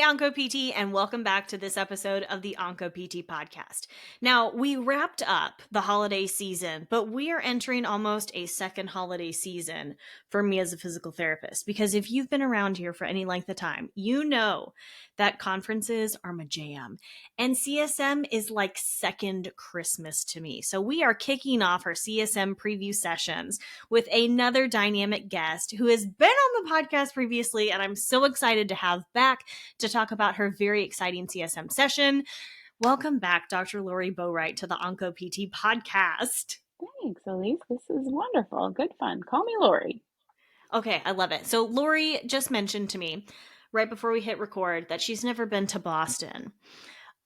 OncoPT, and welcome back to this episode of the OncoPT podcast. Now, we wrapped up the holiday season, but we are entering almost a second holiday season for me as a physical therapist, because if you've been around here for any length of time, you know that conferences are my jam, and CSM is like second Christmas to me. So we are kicking off our CSM preview sessions with another dynamic guest who has been on the podcast previously, and I'm so excited to have back to talk about her very exciting CSM session. Welcome back, Dr. Lori Boright, to the OncoPT podcast. Thanks, Elise. This is wonderful. Good fun. Call me Lori. Okay, I love it. So Lori just mentioned to me right before we hit record that she's never been to Boston.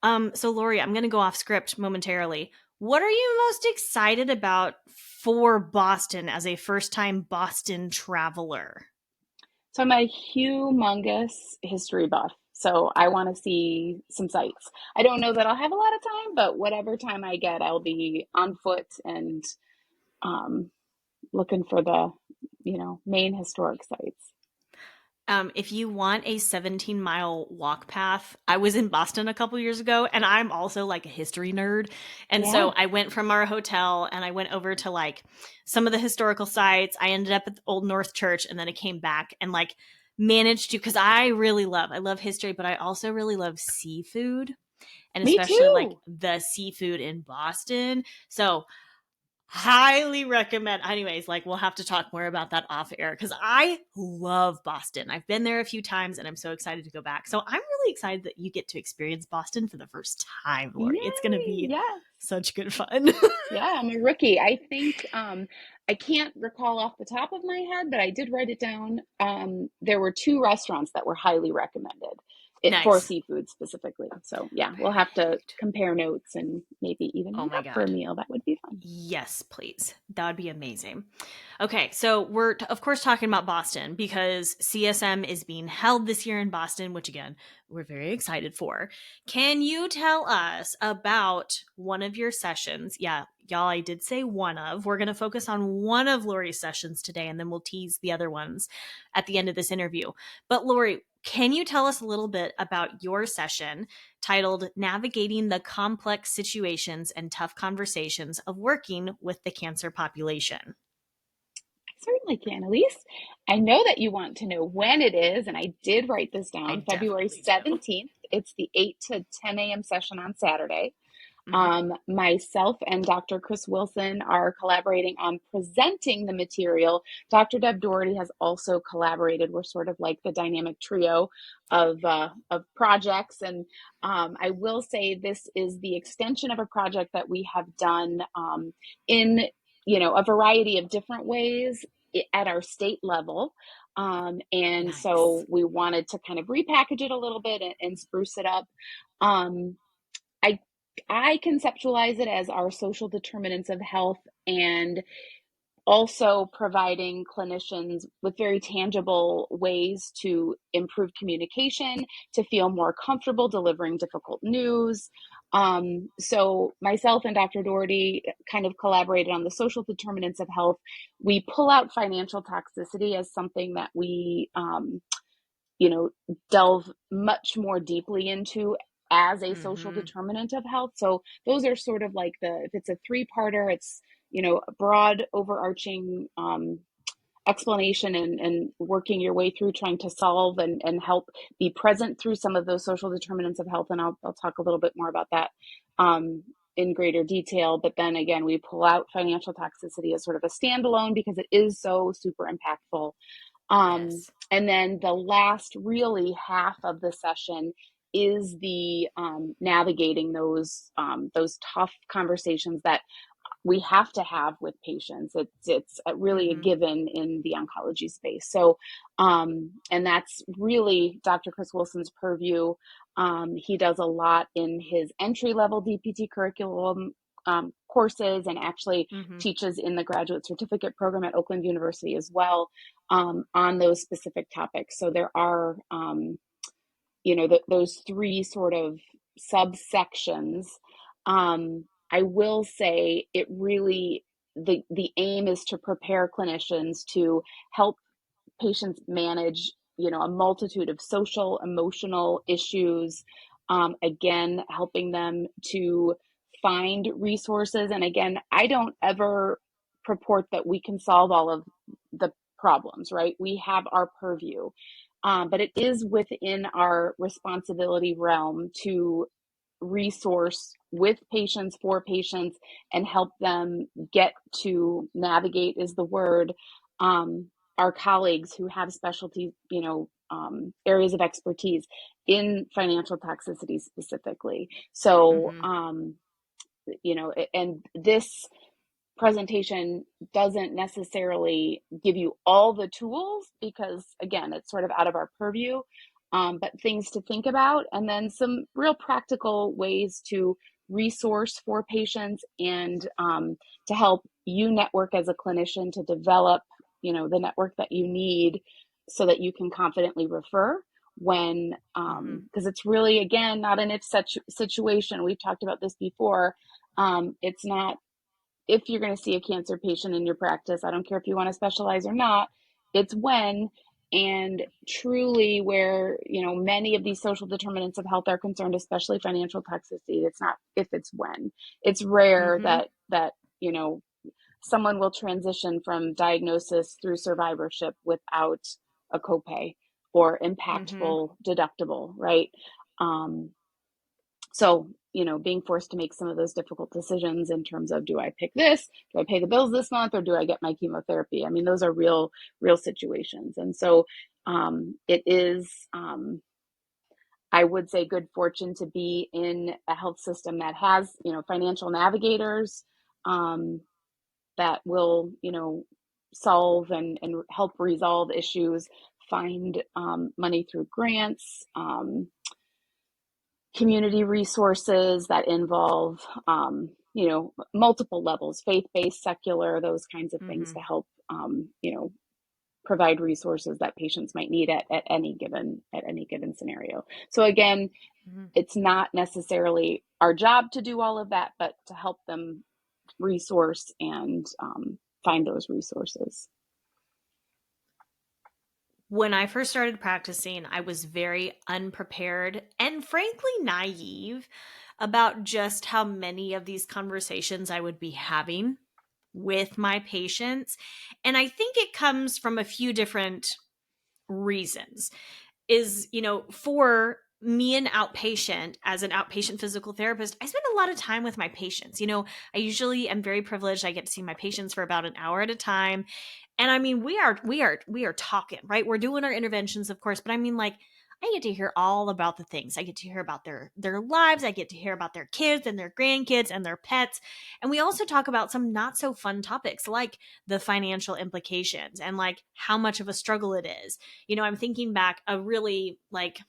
So Lori, I'm going to go off script momentarily. What are you most excited about for Boston as a first-time Boston traveler? So I'm a humongous history buff. So I want to see some sights. I don't know that I'll have a lot of time, but whatever time I get, I'll be on foot and looking for the, main historic sites. If you want a 17-mile walk path, I was in Boston a couple years ago, and I'm also like a history nerd. And so I went from our hotel and I went over to like some of the historical sites. I ended up at the Old North Church, and then I came back and like managed to, because I love history, but I also really love seafood, and Me especially like too. the seafood in Boston. So highly recommend. Anyways, like we'll have to talk more about that off air, because I love Boston. I've been there a few times and I'm so excited to go back. So I'm really excited that you get to experience Boston for the first time, Lori. Yay, It's going to be yes. such good fun. Yeah, I'm a rookie. I think I can't recall off the top of my head, but I did write it down. There were 2 restaurants that were highly recommended for Nice. seafood specifically. So yeah, we'll have to compare notes and maybe even Oh meet my up for a God. meal. That would be fun. Yes, please. That would be amazing. Okay, so we're of course talking about Boston because CSM is being held this year in Boston, which again, we're very excited for. Can you tell us about one of your sessions? Yeah, y'all, I did say one of. We're going to focus on one of Lori's sessions today, and then we'll tease the other ones at the end of this interview. But Lori, can you tell us a little bit about your session titled Navigating the Complex Situations and Tough Conversations of Working with the Cancer Population? I certainly can, Elise. I know that you want to know when it is, and I did write this I down, February definitely do. 17th. It's the 8 to 10 a.m. session on Saturday. Mm-hmm. Myself and Dr. Chris Wilson are collaborating on presenting the material. Dr. Deb Doherty has also collaborated. We're sort of like the dynamic trio of projects. And I will say this is the extension of a project that we have done in a variety of different ways at our state level. And Nice. so we wanted to kind of repackage it a little bit and spruce it up. Um, I conceptualize it as our social determinants of health, and also providing clinicians with very tangible ways to improve communication, to feel more comfortable delivering difficult news. So myself and Dr. Doherty kind of collaborated on the social determinants of health. We pull out financial toxicity as something that we delve much more deeply into as a social Mm-hmm. determinant of health. So those are sort of like if it's a 3-parter, it's, a broad overarching explanation and working your way through trying to solve and help be present through some of those social determinants of health. And I'll talk a little bit more about that in greater detail. But then again, we pull out financial toxicity as sort of a standalone because it is so super impactful. Yes. And then the last really half of the session is the navigating those tough conversations that we have to have with patients. It's really a Mm-hmm. given in the oncology space. So, and that's really Dr. Chris Wilson's purview. He does a lot in his entry-level DPT curriculum courses, and actually Mm-hmm. teaches in the graduate certificate program at Oakland University as well on those specific topics. So there are, those 3 sort of subsections. I will say it really, the aim is to prepare clinicians to help patients manage, a multitude of social, emotional issues. Again, helping them to find resources. And again, I don't ever purport that we can solve all of the problems, right? We have our purview. But it is within our responsibility realm to resource with patients, for patients, and help them get to navigate is the word, our colleagues who have specialty, areas of expertise in financial toxicity specifically. So, Mm-hmm. and this presentation doesn't necessarily give you all the tools because, again, it's sort of out of our purview, but things to think about, and then some real practical ways to resource for patients and to help you network as a clinician to develop, the network that you need so that you can confidently refer when, Mm-hmm. because it's really, again, not an if such situation. We've talked about this before. It's not if you're going to see a cancer patient in your practice. I don't care if you want to specialize or not. It's when, and truly where, many of these social determinants of health are concerned, especially financial toxicity. It's not if, it's when. It's rare Mm-hmm. that someone will transition from diagnosis through survivorship without a copay or Mm-hmm. impactful deductible, right? So, being forced to make some of those difficult decisions in terms of, do I pick this? Do I pay the bills this month, or do I get my chemotherapy? I mean, those are real situations. And so it is, I would say, good fortune to be in a health system that has, financial navigators that will, solve and help resolve issues, find money through grants, community resources that involve, multiple levels, faith-based, secular, those kinds of things Mm-hmm. to help, provide resources that patients might need at any given scenario. So again, Mm-hmm. it's not necessarily our job to do all of that, but to help them resource and find those resources. When I first started practicing, I was very unprepared and frankly naive about just how many of these conversations I would be having with my patients. And I think it comes from a few different reasons. Is, for me, an outpatient, as an outpatient physical therapist, I spend a lot of time with my patients. I usually am very privileged. I get to see my patients for about an hour at a time. And I mean, we are talking, right? We're doing our interventions, of course, but I mean, like, I get to hear all about the things. I get to hear about their lives. I get to hear about their kids and their grandkids and their pets. And we also talk about some not so fun topics like the financial implications and like how much of a struggle it is. I'm thinking back a really like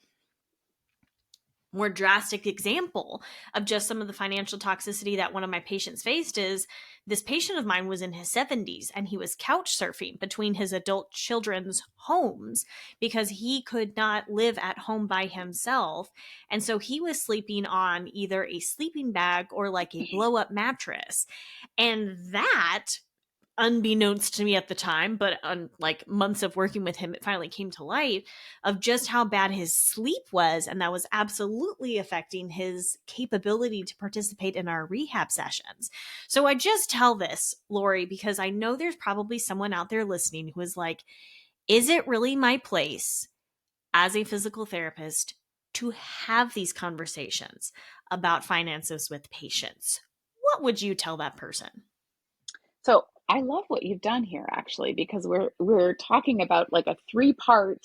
more drastic example of just some of the financial toxicity that one of my patients faced is this patient of mine was in his 70s and he was couch surfing between his adult children's homes because he could not live at home by himself. And so he was sleeping on either a sleeping bag or like a blow up mattress. And that, unbeknownst to me at the time, but on like months of working with him, it finally came to light of just how bad his sleep was. And that was absolutely affecting his capability to participate in our rehab sessions. So I just tell this, Lori, because I know there's probably someone out there listening who is like, is it really my place as a physical therapist to have these conversations about finances with patients? What would you tell that person? So I love what you've done here, actually, because we're talking about like a three-part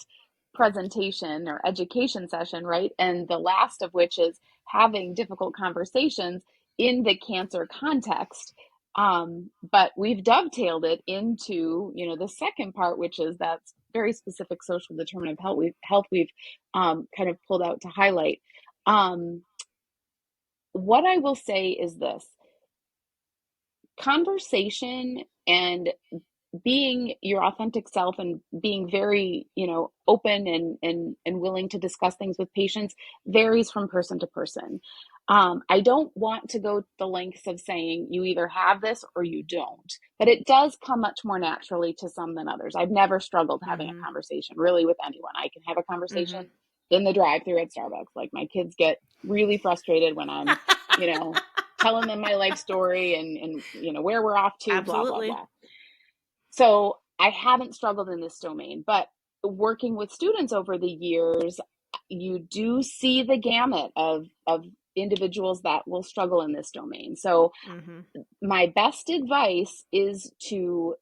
presentation or education session, right? And the last of which is having difficult conversations in the cancer context. But we've dovetailed it into, the second part, which is that very specific social determinant of health we've kind of pulled out to highlight. Um, what I will say is this: conversation and being your authentic self and being very, open and willing to discuss things with patients varies from person to person. I don't want to go the lengths of saying you either have this or you don't, but it does come much more naturally to some than others. I've never struggled having a Mhm. conversation really with anyone. I can have a conversation Mhm. in the drive-through at Starbucks. Like, my kids get really frustrated when I'm, you know, telling them my life story and where we're off to, blah, blah, Absolutely. blah. So I haven't struggled in this domain, but working with students over the years, you do see the gamut of individuals that will struggle in this domain. So Mhm. my best advice is to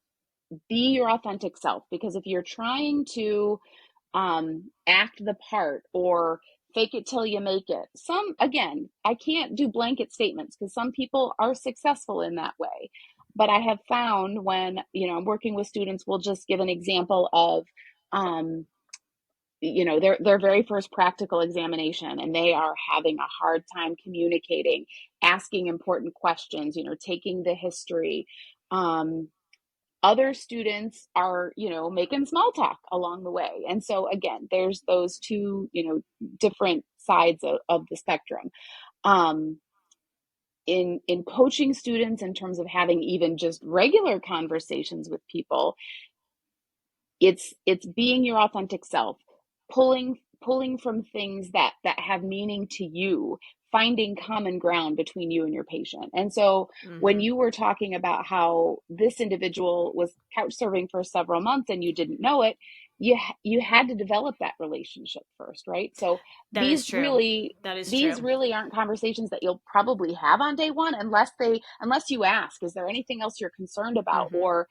be your authentic self, because if you're trying to act the part or fake it till you make it, again, I can't do blanket statements because some people are successful in that way. But I have found when, I'm working with students, we'll just give an example of, um, their very first practical examination, and they are having a hard time communicating, asking important questions, taking the history. Other students are, making small talk along the way. And so again, there's those two, different sides of the spectrum. Um, in coaching students in terms of having even just regular conversations with people, it's being your authentic self, pulling from things that have meaning to you, finding common ground between you and your patient. And so when Mhm. you were talking about how this individual was couch serving for several months and you didn't know it, you had to develop that relationship first, right? So That is these true. really That is these true. really aren't conversations that you'll probably have on day one, unless you ask, is there anything else you're concerned about? Mhm. Or,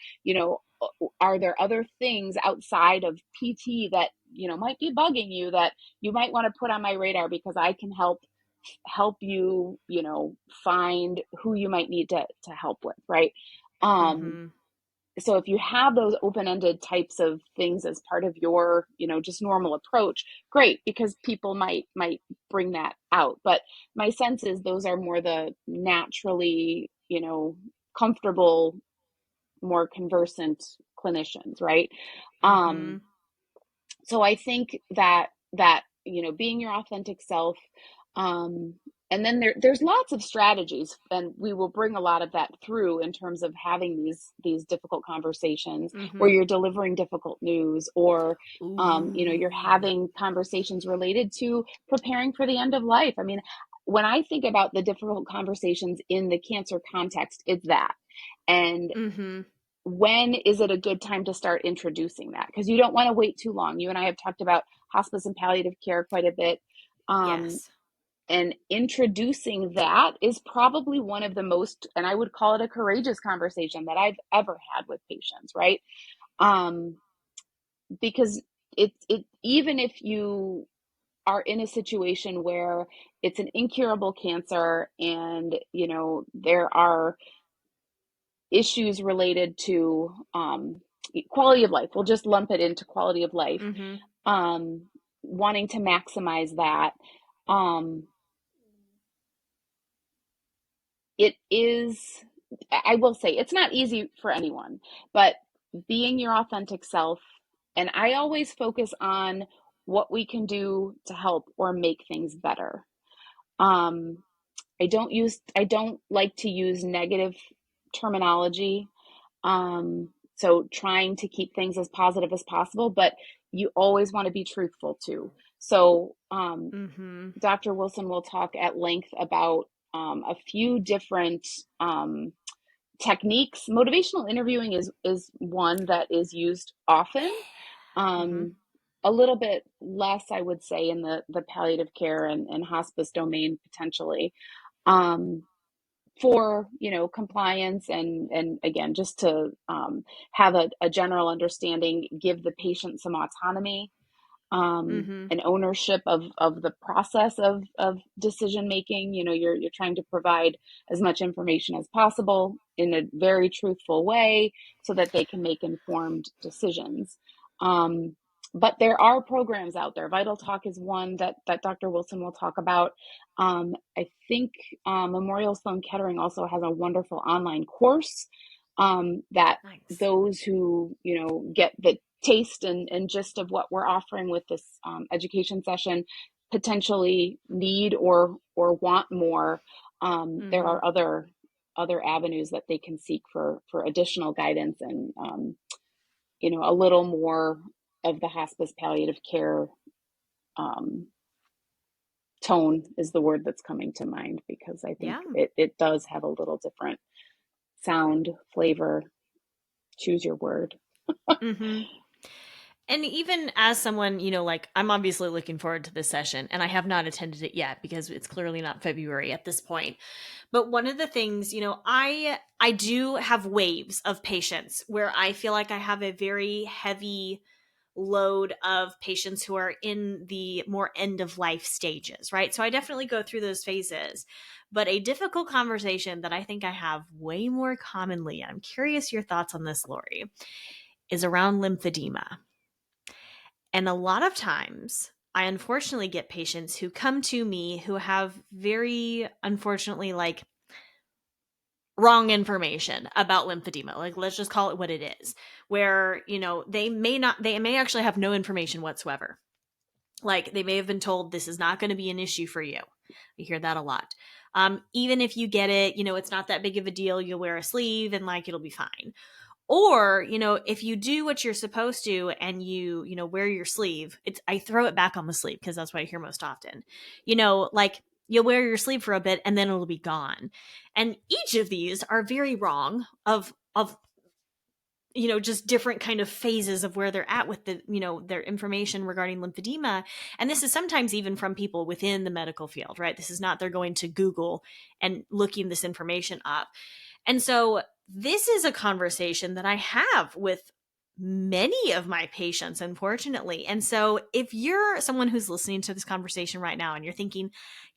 are there other things outside of PT that, might be bugging you that you might want to put on my radar, because I can help you, find who you might need to help with, right? Um, Mhm. so if you have those open-ended types of things as part of your, just normal approach, great, because people might bring that out. But my sense is those are more the naturally, comfortable, more conversant clinicians, right? Um, Mhm. so I think that being your authentic self, um, and then there's lots of strategies, and we will bring a lot of that through in terms of having these difficult conversations where Mhm. you're delivering difficult news, or you're Ooh. having conversations related to preparing for the end of life. I mean, when I think about the difficult conversations in the cancer context, it's that. And Mhm. when is it a good time to start introducing that? Because you don't want to wait too long. You and I have talked about hospice and palliative care quite a bit. Um, Yes. and introducing that is probably one of the most, and I would call it a courageous conversation that I've ever had with patients, right? Um, because it even if you are in a situation where it's an incurable cancer, and there are issues related to quality of life. We'll just lump it into quality of life. Mhm. Um, Wanting to maximize that. Um, it is, I will say, it's not easy for anyone, but being your authentic self. And I always focus on what we can do to help or make things better. Um, I don't like to use negative terminology. So trying to keep things as positive as possible, but you always want to be truthful too. So, Mhm. Dr. Wilson will talk at length about a few different techniques. Motivational interviewing is one that is used often. Mhm. Um, a little bit less, I would say, in the palliative care and hospice domain potentially. Um, for compliance, and again, just to have a general understanding, give the patient some autonomy, Mhm. and ownership of the process of decision making. You're trying to provide as much information as possible in a very truthful way so that they can make informed decisions. Um, but there are programs out there. Vital Talk is one that Dr. Wilson will talk about. I think Memorial Sloan Kettering also has a wonderful online course that Nice. those who get the taste and gist of what we're offering with this education session potentially need or want more, there Mm-hmm. are other avenues that they can seek for additional guidance and a little more of the hospice palliative care um, tone is the word that's coming to mind, because I think Yeah. it does have a little different sound, flavor, choose your word. Mm-hmm. And even as someone, like I'm obviously looking forward to this session and I have not attended it yet because it's clearly not February at this point. But one of the things, I do have waves of patients where I feel like I have a very heavy load of patients who are in the more end of life stages, right? So I definitely go through those phases. But a difficult conversation that I think I have way more commonly, I'm curious your thoughts on this, Lori, is around lymphedema. And a lot of times, I unfortunately get patients who come to me who have very, unfortunately, like wrong information about lymphedema. Like, let's just call it what it is, where, they may actually have no information whatsoever. Like, they may have been told this is not going to be an issue for you. You hear that a lot. Even if you get it, it's not that big of a deal. You'll wear a sleeve and like it'll be fine. Or, if you do what you're supposed to and you wear your sleeve, I throw it back on the sleeve because that's what I hear most often. Like you'll wear your sleeve for a bit and then it'll be gone. And each of these are very wrong of just different kind of phases of where they're at with their information regarding lymphedema. And this is sometimes even from people within the medical field, right? This is not they're going to Google and looking this information up. And so this is a conversation that I have with many of my patients, unfortunately. And so if you're someone who's listening to this conversation right now and you're thinking,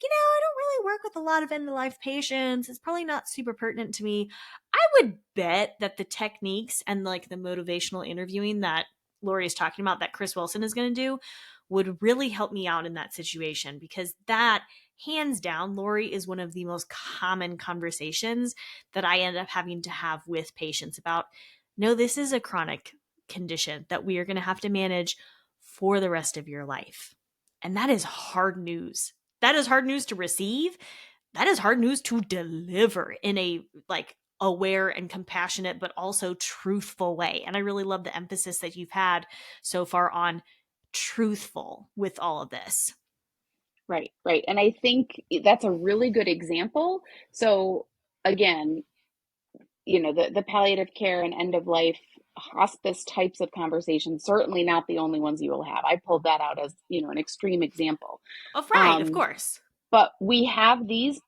I don't really work with a lot of end of life patients, it's probably not super pertinent to me, I would bet that the techniques and like the motivational interviewing that Lori is talking about that Chris Wilson is going to do would really help me out in that situation, because that, hands down, Lori, is one of the most common conversations that I end up having to have with patients about, no, this is a chronic condition that we are going to have to manage for the rest of your life. And that is hard news. That is hard news to receive. That is hard news to deliver in a like aware and compassionate but also truthful way. And I really love the emphasis that you've had so far on truthful with all of this. Right, right. And I think that's a really good example. So again, the palliative care and end of life hospice types of conversations, certainly not the only ones you will have. I pulled that out as, an extreme example. Oh, right, of Um, course. but we have these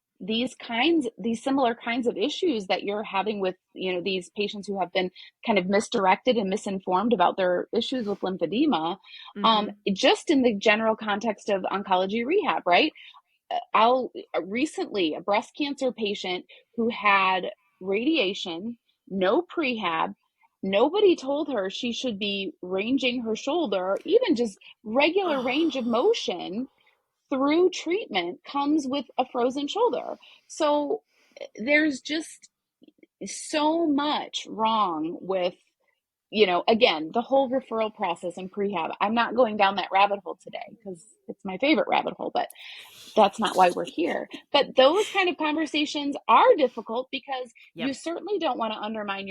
similar kinds of issues that you're having with, these patients who have been kind of misdirected and misinformed about their issues with lymphedema, Mm-hmm. just in the general context of oncology rehab, right? I'll recently a breast cancer patient who had radiation, no prehab. Nobody told her she should be ranging her shoulder, even just regular Oh. range of motion through treatment comes with a frozen shoulder. So there's just so much wrong with, again, the whole referral process and prehab. I'm not going down that rabbit hole today because it's my favorite rabbit hole, but that's not why we're here. But those kind of conversations are difficult because you Yep. certainly don't want to undermine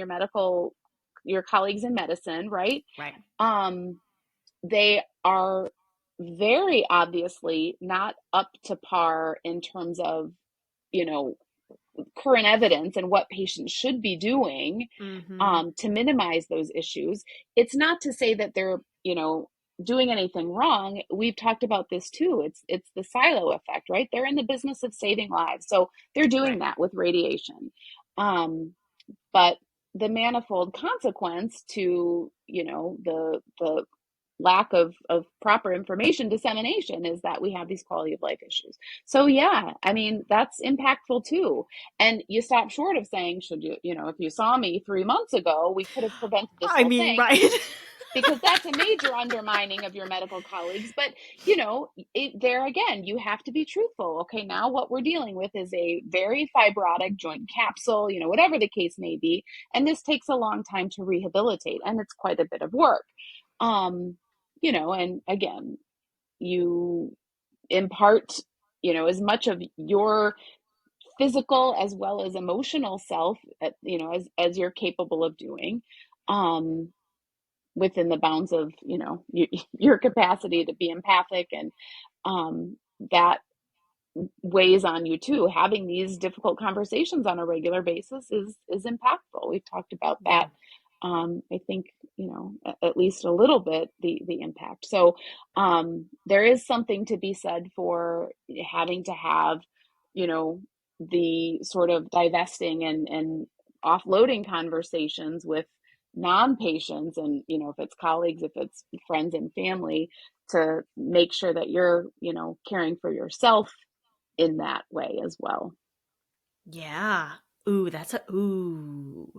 your colleagues in medicine, right? Right. Um, they are very obviously not up to par in terms of, you know, current evidence and what patients should be doing Mm-hmm. to minimize those issues. It's not to say that they're, doing anything wrong. We've talked about this too. It's the silo effect, right? They're in the business of saving lives, so they're doing Right. that with radiation. Um, but the manifold consequence to, the lack of proper information dissemination is that we have these quality of life issues. So yeah, I mean, that's impactful too. And you stop short of saying, should you, if you saw me 3 months ago, we could have prevented this I whole mean, thing, right. because that's a major undermining of your medical colleagues. But there again, you have to be truthful. Okay, now what we're dealing with is a very fibrotic joint capsule, whatever the case may be, and this takes a long time to rehabilitate, and it's quite a bit of work. And again, you impart, as much of your physical as well as emotional self, as you're capable of doing, um, within the bounds of, your capacity to be empathic. And that weighs on you too. Having these difficult conversations on a regular basis is impactful. We've talked about Yeah. that. I think, at least a little bit, the impact. So there is something to be said for having to have, the sort of divesting and offloading conversations with non-patients, and if it's colleagues, if it's friends and family, to make sure that you're, caring for yourself in that way as well. Yeah. Ooh, that's a ooh.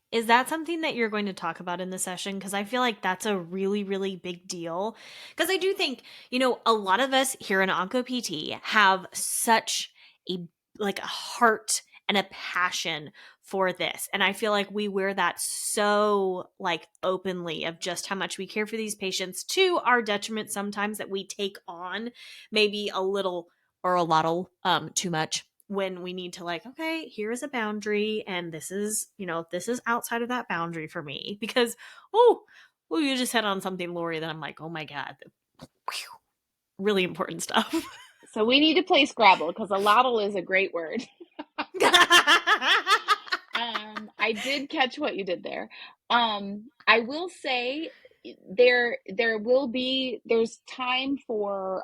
Is that something that you're going to talk about in the session? Because I feel like that's a really, really big deal. Because I do think, a lot of us here in OncoPT have such a like a heart and a passion for this. And I feel like we wear that so like openly of just how much we care for these patients, to our detriment sometimes, that we take on maybe a little or a lot too much, when we need to, like, okay, here is a boundary, and this is outside of that boundary for me. Because you just hit on something, Lori, that I'm like, oh my god, whew, really important stuff. So we need to play Scrabble, because a lottle is a great word. I did catch what you did there. I will say there's time for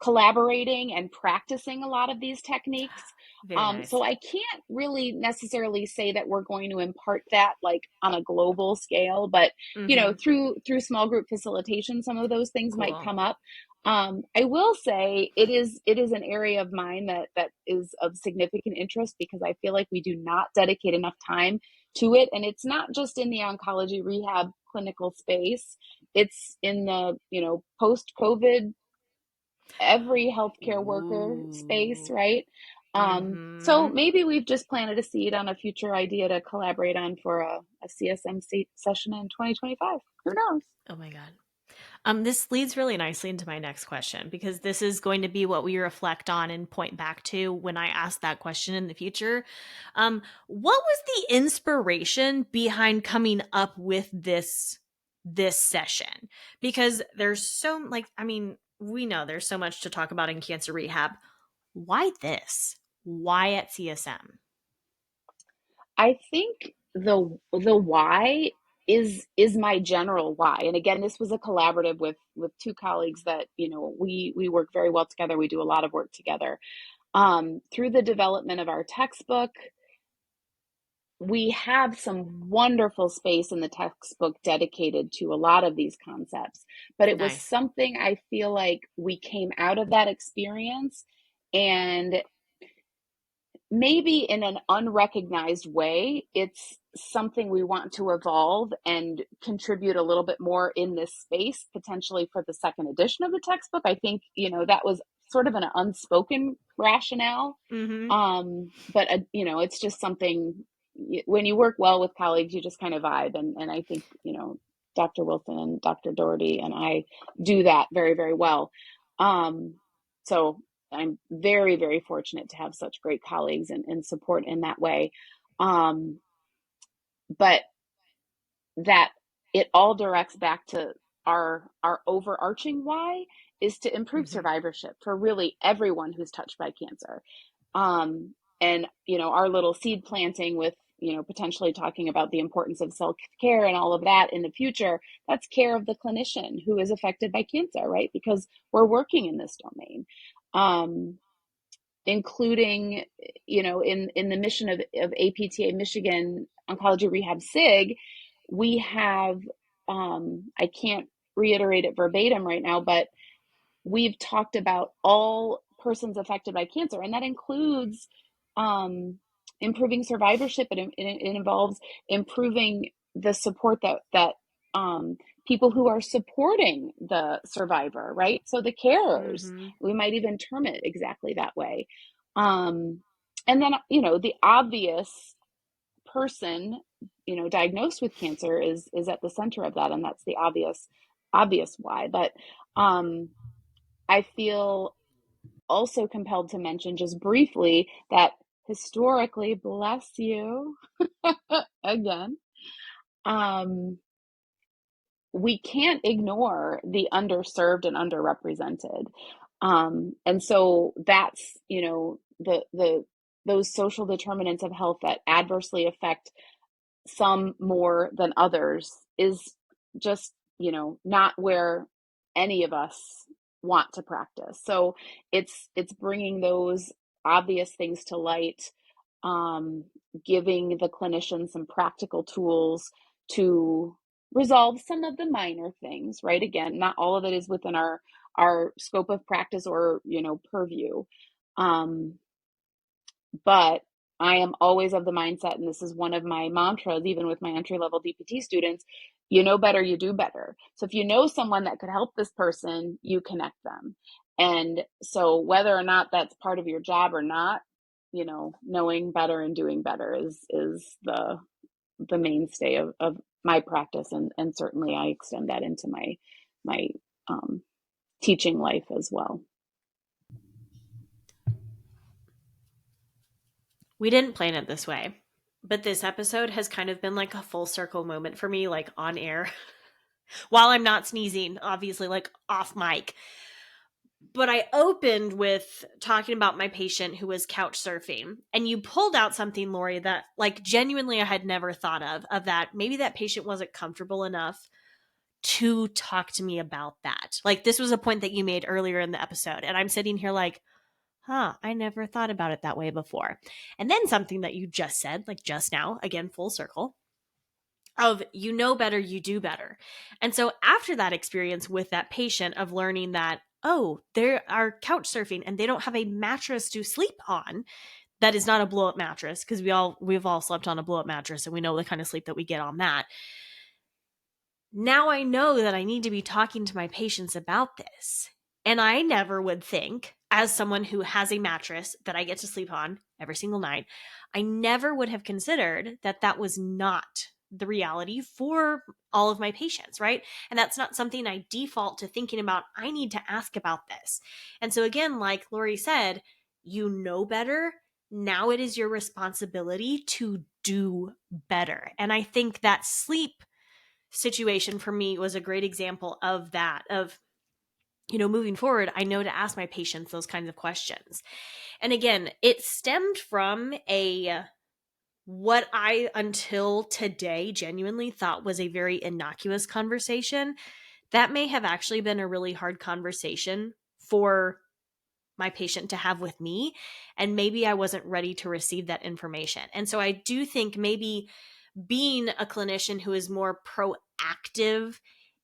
collaborating and practicing a lot of these techniques. Very So nice. I can't really necessarily say that we're going to impart that like on a global scale, but Mm-hmm. through small group facilitation, some of those things might Cool. come up. I will say it is an area of mine that is of significant interest, because I feel like we do not dedicate enough time to it, and it's not just in the oncology rehab clinical space. It's in the post COVID, every healthcare worker space, Ooh. right? So Mm-hmm. maybe we've just planted a seed on a future idea to collaborate on for a CSM session in 2025. Who knows? Oh my god. This leads really nicely into my next question, because this is going to be what we reflect on and point back to when I ask that question in the future. What was the inspiration behind coming up with this session? Because there's so, like, I mean, we know there's so much to talk about in cancer rehab. Why this? Why at CSM? I think the why is my general why. And again, this was a collaborative with two colleagues that we work very well together. We do a lot of work together. Through the development of our textbook, we have some wonderful space in the textbook dedicated to a lot of these concepts. But it was Nice. something I feel like we came out of that experience, and maybe in an unrecognized way, it's something we want to evolve and contribute a little bit more in this space, potentially for the second edition of the textbook. I think, that was sort of an unspoken rationale. Mm-hmm. But, it's just something, when you work well with colleagues, you just kind of vibe. And I think, Dr. Wilson and Dr. Doherty and I do that very, very well. So I'm very, very fortunate to have such great colleagues and support in that way. Um, but that it all directs back to our overarching why is to improve Mm-hmm. survivorship for really everyone who's touched by cancer. And our little seed planting with potentially talking about the importance of self-care and all of that in the future, that's care of the clinician who is affected by cancer, right? Because we're working in this domain. Including, in the mission of APTA Michigan Oncology Rehab SIG, we have, I can't reiterate it verbatim right now, but we've talked about all persons affected by cancer, and that includes improving survivorship. It involves improving the support that people who are supporting the survivor, right? So the carers, Mm-hmm. we might even term it exactly that way. Um, and then, the obvious person, diagnosed with cancer is at the center of that, and that's the obvious obvious why, but I feel also compelled to mention just briefly that historically, bless you, again, um, we can't ignore the underserved and underrepresented. And so that's, those social determinants of health that adversely affect some more than others is just, not where any of us want to practice. So it's bringing those obvious things to light, um, giving the clinician some practical tools to resolve some of the minor things, right? Again, not all of it is within our scope of practice or, purview. Um, but I am always of the mindset, and this is one of my mantras, even with my entry level DPT students, you know better, you do better. So if you know someone that could help this person, you connect them. And so whether or not that's part of your job or not, knowing better and doing better is the mainstay of my practice. And certainly I extend that into my teaching life as well. We didn't plan it this way, but this episode has kind of been like a full circle moment for me, like on air, while I'm not sneezing, obviously, like off mic. But I opened with talking about my patient who was couch surfing, and you pulled out something, Lori, that like genuinely I had never thought of that maybe that patient wasn't comfortable enough to talk to me about that. Like this was a point that you made earlier in the episode, and I'm sitting here like, I never thought about it that way before. And then something that you just said, like just now, again, full circle, of you know better, you do better. And so after that experience with that patient of learning that, oh, they are couch surfing and they don't have a mattress to sleep on that is not a blow up mattress, because we've all slept on a blow up mattress and we know the kind of sleep that we get on that. Now I know that I need to be talking to my patients about this. And I never would think, as someone who has a mattress that I get to sleep on every single night, I never would have considered that that was not the reality for all of my patients, right? And that's not something I default to thinking about. I need to ask about this. And so, again, like Lori said, you know better. Now it is your responsibility to do better. And I think that sleep situation for me was a great example of that, of moving forward, I know to ask my patients those kinds of questions. And again, it stemmed from a what I until today genuinely thought was a very innocuous conversation that may have actually been a really hard conversation for my patient to have with me, and maybe I wasn't ready to receive that information. And so I do think maybe being a clinician who is more proactive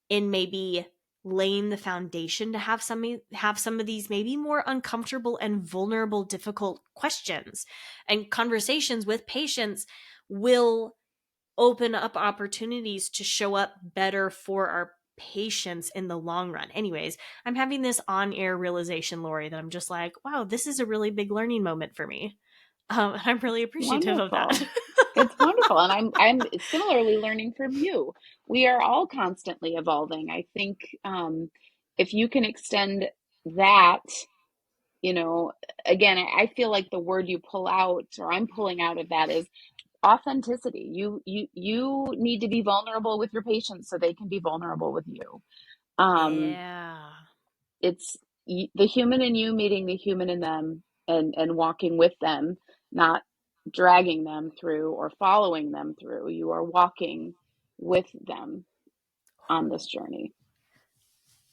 in maybe laying the foundation to have some of these maybe more uncomfortable and vulnerable, difficult questions and conversations with patients will open up opportunities to show up better for our patients in the long run. Anyways, I'm having this on-air realization, Lori, that I'm just like, wow, this is a really big learning moment for me. And I'm really appreciative of that. Wonderful. It's wonderful. And I'm similarly learning from you. We are all constantly evolving. I think if you can extend that, you know, again, I feel like the word you pull out, or I'm pulling out of that, is authenticity. You need to be vulnerable with your patients so they can be vulnerable with you. Um, Yeah. it's the human in you meeting the human in them, and walking with them, not dragging them through or following them through. You are walking with them on this journey.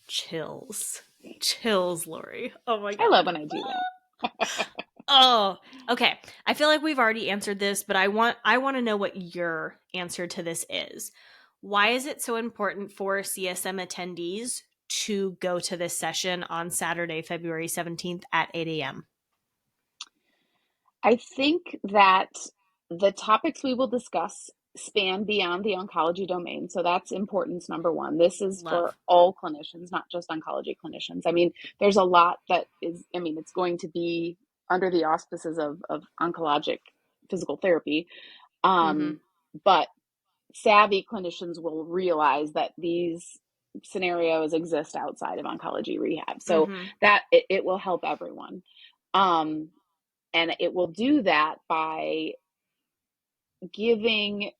Chills. Chills, Lori. Oh my I love God. when I do that. Oh, okay. I feel like we've already answered this, but I want to know what your answer to this is. Why is it so important for CSM attendees to go to this session on Saturday, February 17th at 8 a.m.? I think that the topics we will discuss span beyond the oncology domain. So that's importance number one. This is for Love. all clinicians, not just oncology clinicians. I mean, there's a lot that is, it's going to be under the auspices of oncologic physical therapy. Mm-hmm. But savvy clinicians will realize that scenarios exist outside of oncology rehab. So Mm-hmm. that it will help everyone. Um, and it will do that by giving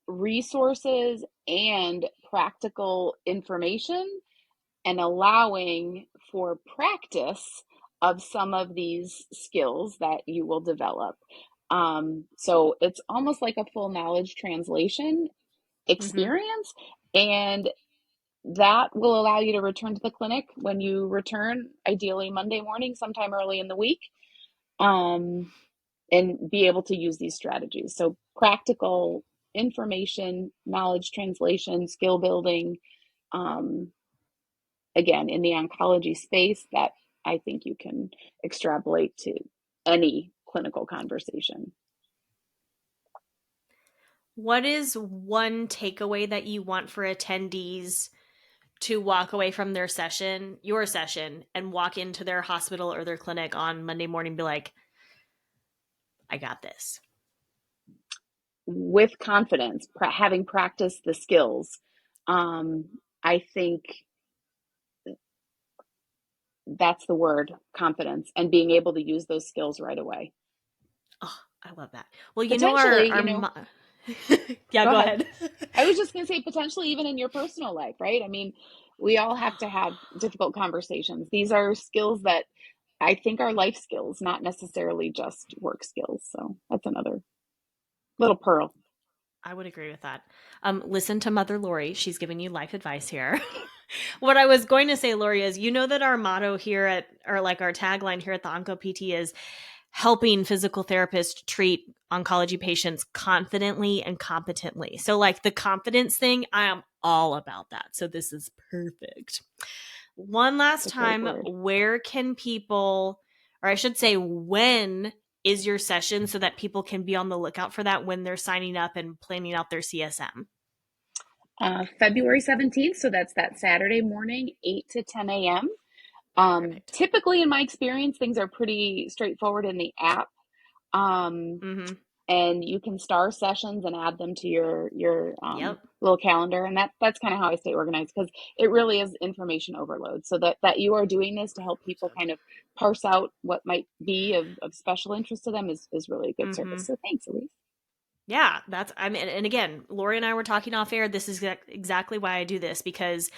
resources and practical information and allowing for practice of some of these skills that you will develop. So it's almost like a full knowledge translation Mm-hmm. experience. And that will allow you to return to the clinic when you return, ideally Monday morning, sometime early in the week, um, and be able to use these strategies. So practical information, knowledge translation, skill building, um, again, in the oncology space, that I think you can extrapolate to any clinical conversation. What is one takeaway that you want for attendees to walk away from their session, your session, and walk into their hospital or their clinic on Monday morning and be like, I got this? With confidence, having practiced the skills, I think that's the word, confidence, and being able to use those skills right away. Oh, I love that. Well, you know, Potentially, yeah, go go ahead. ahead. I was just going to say, potentially even in your personal life, right? I mean, we all have to have difficult conversations. These are skills that I think are life skills, not necessarily just work skills. So that's another little pearl. I would agree with that. Listen to Mother Lori. She's giving you life advice here. What I was going to say, Lori, is you know that our motto here at, or like our tagline here at the OncoPT is helping physical therapists treat oncology patients confidently and competently. So, like the confidence thing, I am all about that. So, this is perfect. One last It's a great time, word. where can people, or I should say, when is your session so that people can be on the lookout for that when they're signing up and planning out their CSM? February 17th. So that's that Saturday morning, 8 to 10 a.m. Perfect. Typically, in my experience, things are pretty straightforward in the app. Um, Mm-hmm. and you can star sessions and add them to your Yep. little calendar, and that's kind of how I stay organized, because it really is information overload. So that you are doing this to help people kind of parse out what might be of special interest to them is really a good Mm-hmm. service. So thanks, Elise. Yeah, that's, I mean, and again, Lori and I were talking off air. This is exactly why I do this, because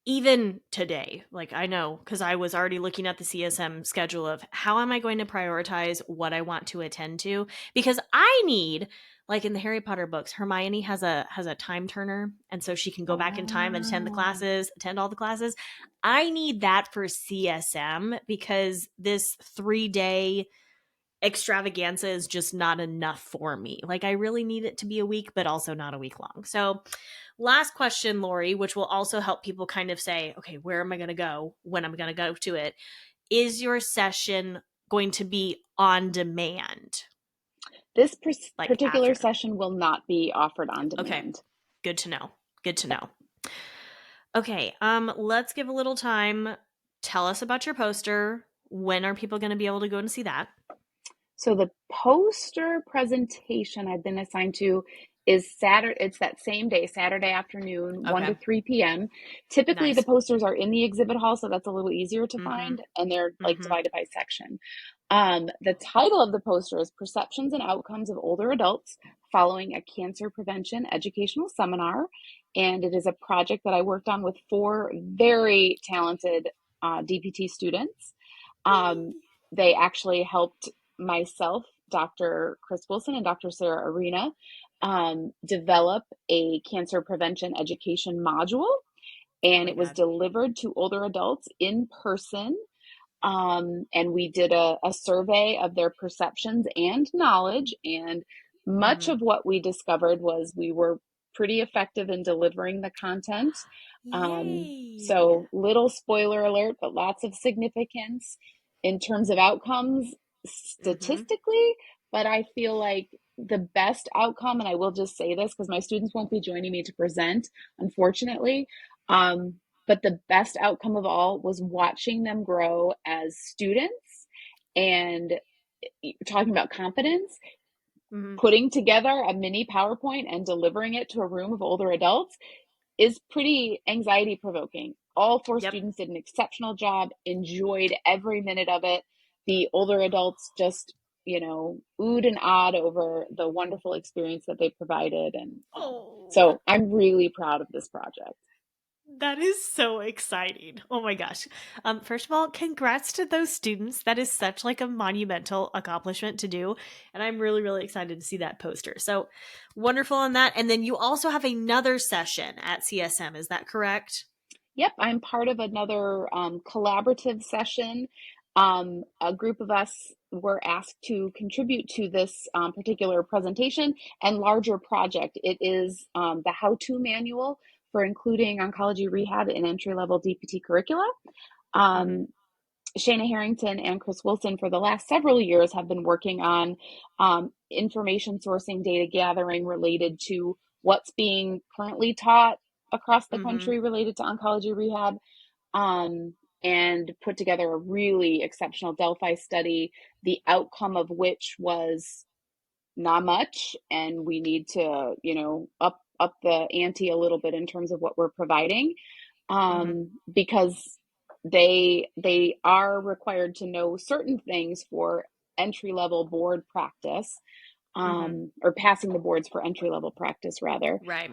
even today, like I know, because I was already looking at the CSM schedule of how am I going to prioritize what I want to attend to, because I need, like in the Harry Potter books, Hermione has a time turner, and so she can go back in time and attend all the classes. I need that for CSM because this 3 day extravaganza is just not enough for me. Like I really need it to be a week, but also not a week long. So last question, Lori, which will also help people kind of say, okay, where am I going to go when I'm going to go to it? Is your session going to be on demand, This like particular after? session will not be offered on Okay, demand. good to know. Good to Yep. know. Okay, let's give a little time. Tell us about your poster. When are people going to be able to go and see that? So the poster presentation I've been assigned to is Saturday. It's that same day, Saturday afternoon, 1 to Okay, 3 p.m. Typically, the nice. posters are in the exhibit hall, so that's a little easier to Mm-hmm. find, and they're like Mm-hmm. divided by section. The title of the poster is Perceptions and Outcomes of Older Adults Following a Cancer Prevention Educational Seminar. And it is a project that I worked on with four very talented DPT students. Um, they actually helped myself, Dr. Chris Wilson, and Dr. Sarah Arena develop a cancer prevention education module. Oh And my it was god. delivered to older adults in person, and we did a survey of their perceptions and knowledge. And much Mm-hmm. of what we discovered was we were pretty effective in delivering the content. Yay. So, little spoiler alert, but lots of significance in terms of outcomes Mm-hmm. statistically. But I feel like the best outcome, and I will just say this because my students won't be joining me to present, unfortunately. Um, but the best outcome of all was watching them grow as students, and talking about confidence, Mm-hmm. putting together a mini PowerPoint and delivering it to a room of older adults. is pretty anxiety provoking. All 4 Yep. students did an exceptional job, enjoyed every minute of it. The older adults just, oohed and awed over the wonderful experience that they provided. And Oh, so I'm really proud of this project. that is so exciting. Oh my gosh. First of all, congrats to those students. That is such like a monumental accomplishment to do. And I'm really, really excited to see that poster. So wonderful on that. And then you also have another session at CSM. Is that correct? Yep, I'm part of another collaborative session. A group of us were asked to contribute to this particular presentation and larger project. It is the how-to manual for including oncology rehab in entry-level DPT curricula. Mm-hmm. Shana Harrington and Chris Wilson for the last several years have been working on information sourcing, data gathering related to what's being currently taught across the Mm-hmm. country related to oncology rehab, and put together a really exceptional Delphi study, the outcome of which was not much, and we need to, up the ante a little bit in terms of what we're providing, Mm-hmm. because they are required to know certain things for entry level board practice, Mm-hmm. or passing the boards for entry level practice rather. Right.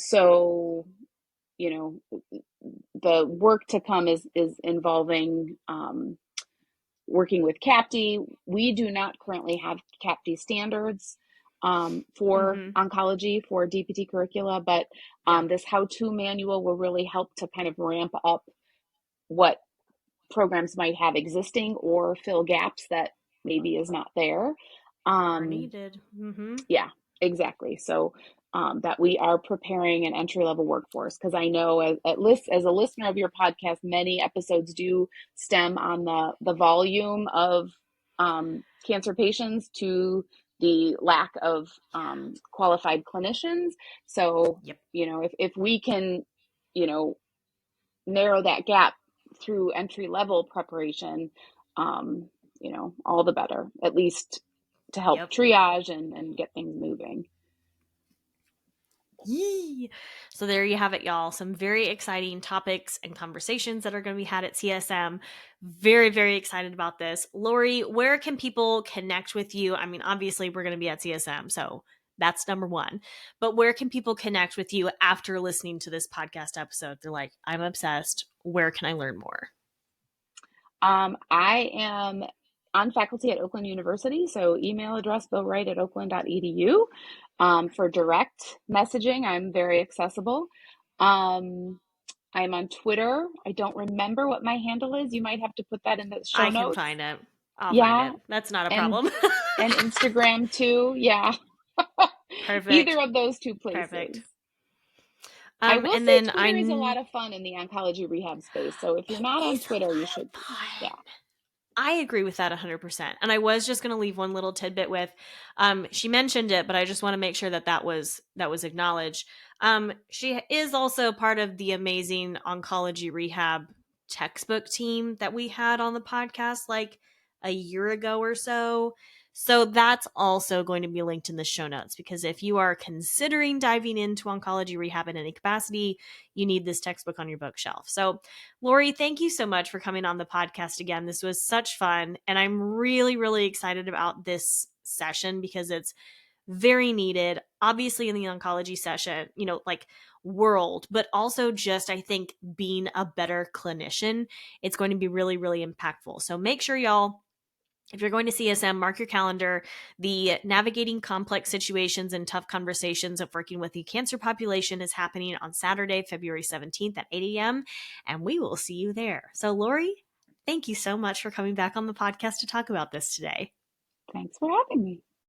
So the work to come is involving working with CAPT. We do not currently have CAPT standards for Mm-hmm. oncology for DPT curricula, but Yeah. this how-to manual will really help to kind of ramp up what programs might have existing or fill gaps that maybe is not there. Are Um, needed. Mm-hmm. yeah, exactly. So that we are preparing an entry level workforce, because I know as a listener of your podcast, many episodes do stem on the volume of cancer patients to the lack of qualified clinicians. So Yep. if we can you know narrow that gap through entry level preparation, um, all the better, at least to help Yep. triage and get things moving. Yee. So there you have it, y'all. Some very exciting topics and conversations that are going to be had at CSM. Very, very excited about this. Lori, where can people connect with you? I mean, obviously, we're going to be at CSM, so that's number one. But where can people connect with you after listening to this podcast episode? They're like, I'm obsessed. Where can I learn more? I am on faculty at Oakland University, so email address boright@oakland.edu. For direct messaging, I'm very accessible. Um, I'm on Twitter. I don't remember what my handle is. You might have to put that in the show I can notes. find it. I'll find Yeah, it. That's not a and problem. and Instagram too. Yeah. Either Perfect. of those two places. Perfect. I will And say then Twitter is a lot of fun in the oncology rehab space. So if you're it not on is a Twitter, you lot should of be. Yeah. fun. I agree with that 100%. And I was just going to leave one little tidbit with she mentioned it, but I just want to make sure that was acknowledged. She is also part of the amazing oncology rehab textbook team that we had on the podcast like a year ago or so. So that's also going to be linked in the show notes, because if you are considering diving into oncology rehab in any capacity, you need this textbook on your bookshelf. So Lori, thank you so much for coming on the podcast again. This was such fun. And I'm really, really excited about this session because it's very needed, obviously, in the oncology session, like world, but also just, I think, being a better clinician, it's going to be really, really impactful. So make sure, y'all, if you're going to CSM, mark your calendar. The Navigating Complex Situations and Tough Conversations of Working with the Cancer Population is happening on Saturday, February 17th at 8 a.m., and we will see you there. So, Lori, thank you so much for coming back on the podcast to talk about this today. Thanks for having me.